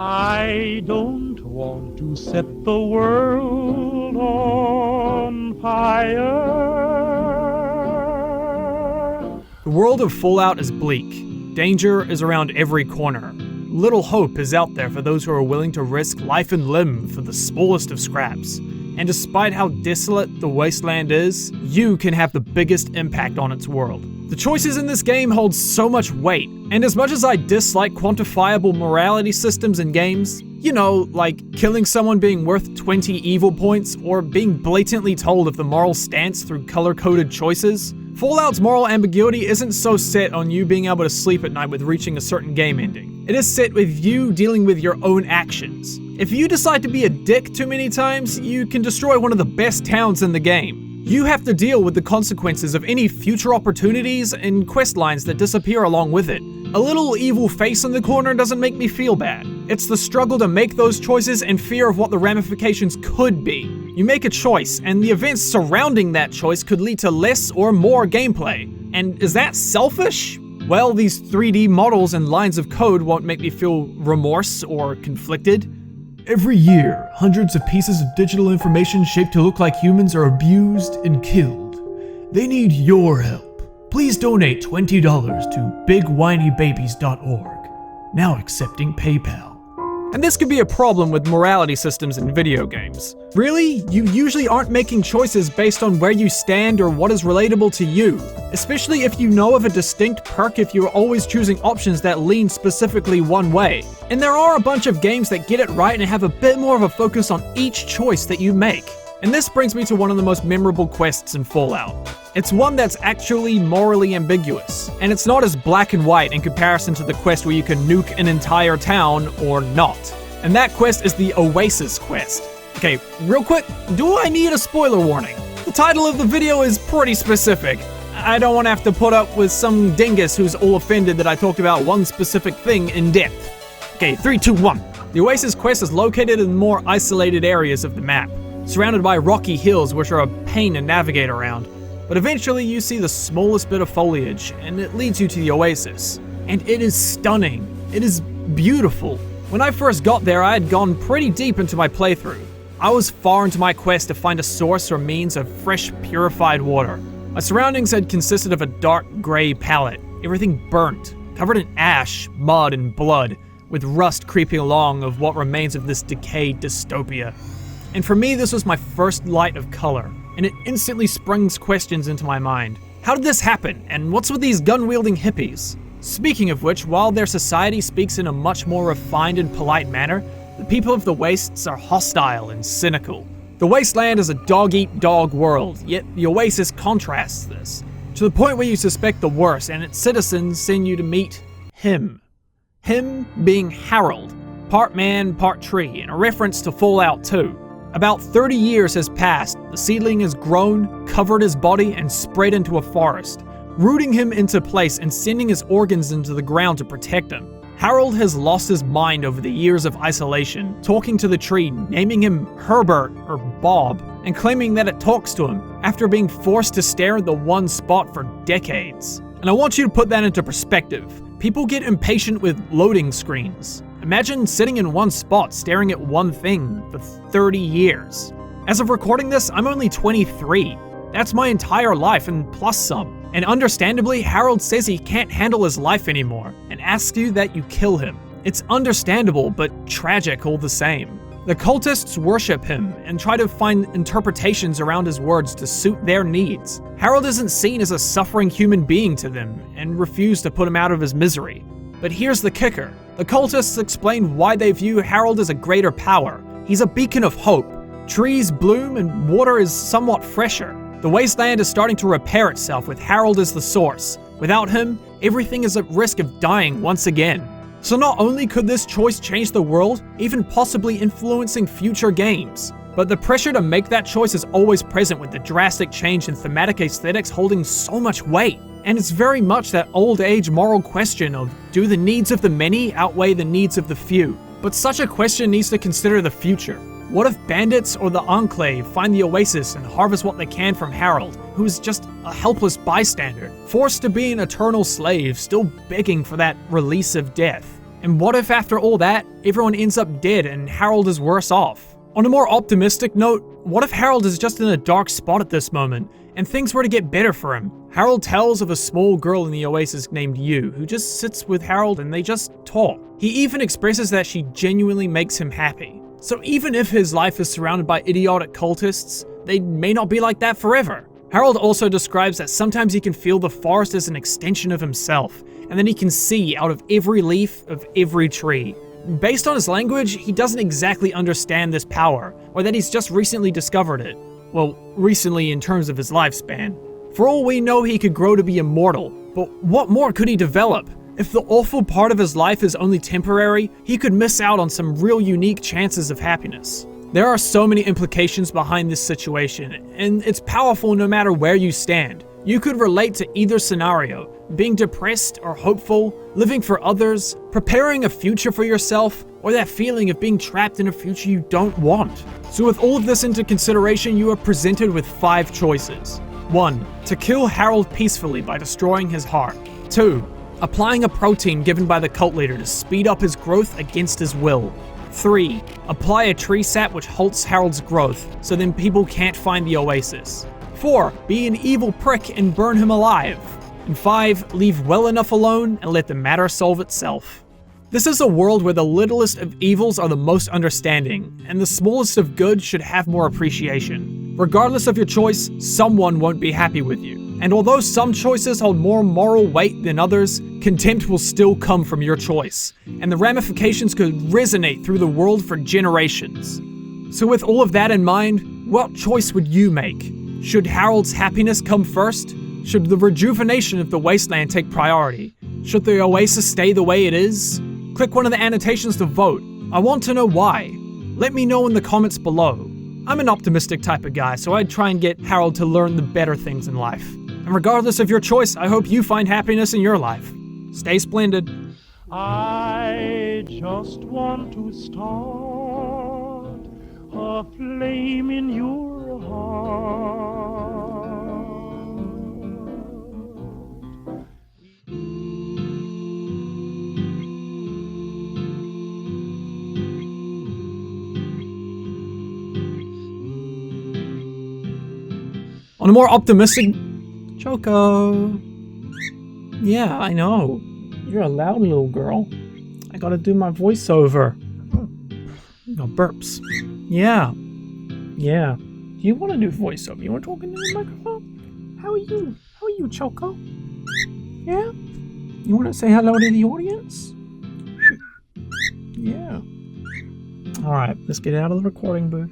I don't want to set the world on fire. The world of Fallout is bleak. Danger is around every corner. Little hope is out there for those who are willing to risk life and limb for the smallest of scraps. And despite how desolate the wasteland is, you can have the biggest impact on its world. The choices in this game hold so much weight, and as much as I dislike quantifiable morality systems in games, you know, like killing someone being worth 20 evil points, or being blatantly told of the moral stance through color-coded choices, Fallout's moral ambiguity isn't so set on you being able to sleep at night with reaching a certain game ending. It is set with you dealing with your own actions. If you decide to be a dick too many times, you can destroy one of the best towns in the game. You have to deal with the consequences of any future opportunities and quest lines that disappear along with it. A little evil face in the corner doesn't make me feel bad. It's the struggle to make those choices and fear of what the ramifications could be. You make a choice, and the events surrounding that choice could lead to less or more gameplay. And is that selfish? Well, these 3D models and lines of code won't make me feel remorse or conflicted. Every year, hundreds of pieces of digital information shaped to look like humans are abused and killed. They need your help. Please donate $20 to bigwhinybabies.org. Now accepting PayPal. And this could be a problem with morality systems in video games. Really, you usually aren't making choices based on where you stand or what is relatable to you, especially if you know of a distinct perk if you're always choosing options that lean specifically one way. And there are a bunch of games that get it right and have a bit more of a focus on each choice that you make. And this brings me to one of the most memorable quests in Fallout. It's one that's actually morally ambiguous, and it's not as black and white in comparison to the quest where you can nuke an entire town or not. And that quest is the Oasis quest. Okay, real quick, do I need a spoiler warning? The title of the video is pretty specific. I don't want to have to put up with some dingus who's all offended that I talked about one specific thing in depth. Okay, 3, 2, 1. The Oasis quest is located in more isolated areas of the map, surrounded by rocky hills which are a pain to navigate around. But eventually you see the smallest bit of foliage, and it leads you to the Oasis. And it is stunning. It is beautiful. When I first got there, I had gone pretty deep into my playthrough. I was far into my quest to find a source or means of fresh, purified water. My surroundings had consisted of a dark gray palette, everything burnt, covered in ash, mud, and blood, with rust creeping along of what remains of this decayed dystopia. And for me, this was my first light of color. And it instantly springs questions into my mind. How did this happen? And what's with these gun-wielding hippies? Speaking of which, while their society speaks in a much more refined and polite manner, the people of the Wastes are hostile and cynical. The Wasteland is a dog-eat-dog world, yet the Oasis contrasts this, to the point where you suspect the worst, and its citizens send you to meet him. Him being Harold, part man, part tree, in a reference to Fallout 2. About 30 years has passed, the seedling has grown, covered his body, and spread into a forest, rooting him into place and sending his organs into the ground to protect him. Harold has lost his mind over the years of isolation, talking to the tree, naming him Herbert or Bob, and claiming that it talks to him, after being forced to stare at the one spot for decades. And I want you to put that into perspective. People get impatient with loading screens. Imagine sitting in one spot staring at one thing for 30 years. As of recording this, I'm only 23. That's my entire life and plus some. And understandably, Harold says he can't handle his life anymore and asks you that you kill him. It's understandable, but tragic all the same. The cultists worship him and try to find interpretations around his words to suit their needs. Harold isn't seen as a suffering human being to them and refuse to put him out of his misery. But here's the kicker. The cultists explain why they view Harold as a greater power. He's a beacon of hope. Trees bloom and water is somewhat fresher. The wasteland is starting to repair itself with Harold as the source. Without him, everything is at risk of dying once again. So not only could this choice change the world, even possibly influencing future games, but the pressure to make that choice is always present with the drastic change in thematic aesthetics holding so much weight. And it's very much that old age moral question of, do the needs of the many outweigh the needs of the few? But such a question needs to consider the future. What if bandits or the Enclave find the Oasis and harvest what they can from Harold, who is just a helpless bystander, forced to be an eternal slave, still begging for that release of death? And what if after all that, everyone ends up dead and Harold is worse off? On a more optimistic note, what if Harold is just in a dark spot at this moment, and things were to get better for him? Harold tells of a small girl in the Oasis named Yu, who just sits with Harold and they just talk. He even expresses that she genuinely makes him happy. So even if his life is surrounded by idiotic cultists, they may not be like that forever. Harold also describes that sometimes he can feel the forest as an extension of himself, and then he can see out of every leaf of every tree. Based on his language, he doesn't exactly understand this power, or that he's just recently discovered it. Well, recently in terms of his lifespan. For all we know, he could grow to be immortal, but what more could he develop? If the awful part of his life is only temporary, he could miss out on some real unique chances of happiness. There are so many implications behind this situation, and it's powerful no matter where you stand. You could relate to either scenario, being depressed or hopeful, living for others, preparing a future for yourself, or that feeling of being trapped in a future you don't want. So with all of this into consideration, you are presented with 5 choices. 1. To kill Harold peacefully by destroying his heart. 2. Applying a protein given by the cult leader to speed up his growth against his will. 3. Apply a tree sap which halts Harold's growth, so then people can't find the Oasis. 4. Be an evil prick and burn him alive. And 5. Leave well enough alone and let the matter solve itself. This is a world where the littlest of evils are the most understanding, and the smallest of good should have more appreciation. Regardless of your choice, someone won't be happy with you. And although some choices hold more moral weight than others, contempt will still come from your choice, and the ramifications could resonate through the world for generations. So with all of that in mind, what choice would you make? Should Harold's happiness come first? Should the rejuvenation of the wasteland take priority? Should the Oasis stay the way it is? Click one of the annotations to vote. I want to know why. Let me know in the comments below. I'm an optimistic type of guy, so I'd try and get Harold to learn the better things in life. And regardless of your choice, I hope you find happiness in your life. Stay splendid. I just want to start a flame in your heart. On a more optimistic... Choco. Yeah, I know. You're a loud little girl. I gotta do my voiceover. No, burps. Yeah. Yeah. Do you want to do voiceover? You want to talk into the microphone? How are you? How are you, Choco? Yeah? You want to say hello to the audience? Yeah. Alright, let's get out of the recording booth.